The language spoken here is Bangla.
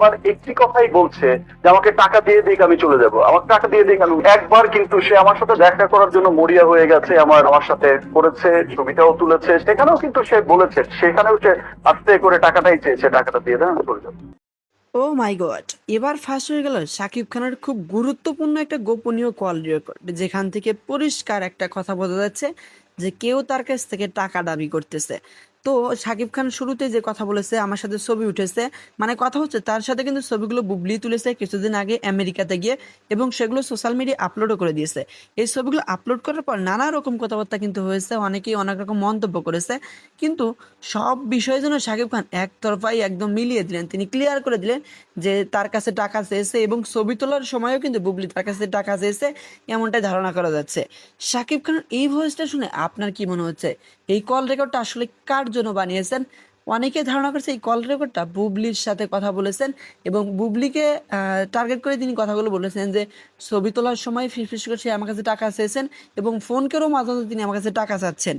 মানে একটি কথাই বলছে যে আমাকে টাকা দিয়ে দিক আমি চলে যাব, আমাকে টাকা দিয়ে দিক আমি। একবার কিন্তু সে আমার সাথে দেখা করার জন্য মরিয়া হয়ে গেছে, আমার সাথে করেছে, ছবিটাও তুলেছে, সেখানেও কিন্তু সে বলেছে, সেখানেও সে আস্তে করে টাকাটাই চেয়েছে, টাকাটা দিয়ে দেন আমি চলে যাবো। ও মাই গড! এবার ফাঁস হয়ে গেল শাকিব খানের খুব গুরুত্বপূর্ণ একটা গোপনীয় কল রেকর্ড, যেখান থেকে পরিষ্কার একটা কথা বোঝা যাচ্ছে যে কেউ তার কাছ থেকে টাকা দাবি করতেছে। তো শাকিব খান শুরুতে যে কথা বলেছে, আমার সাথে ছবি উঠেছে, মানে কথা হচ্ছে তার সাথে কিন্তু ছবিগুলো বুবলি তুলেছে কিছুদিন আগে আমেরিকাতে গিয়ে, এবং সেগুলো সোশ্যাল মিডিয়া আপলোডও করে দিয়েছে। এই ছবিগুলো আপলোড করার পর নানা রকম কথাবার্তা কিন্তু হয়েছে, অনেকেই অনেক রকম মন্তব্য করেছে, কিন্তু সব বিষয়ের জন্য শাকিব খান একতরফাই একদম মিলিয়ে দিলেন। তিনি ক্লিয়ার করে দিলেন যে তার কাছে টাকা চেয়েছে, এবং ছবি তোলার সময়ও কিন্তু বুবলি তার কাছে টাকা চেয়েছে, এমনটাই ধারণা করা যাচ্ছে। শাকিব খানের এই ভয়েসটা শুনে আপনার কি মনে হচ্ছে? এই কল রেকর্ডটা আসলে কার জন্য বানিয়েছেন? অনেকে ধারণা করছে এই কল রেকর্ডটা বুবলির সাথে কথা বলেছেন, এবং বুবলিকে টার্গেট করে তিনি কথাগুলো বলেছেন যে ছবি তোলার সময় ফিসফিস করে সে আমার কাছে টাকা চেয়েছেন, এবং ফোন করেও মাঝে মাঝে তিনি আমার কাছে টাকা চাচ্ছেন।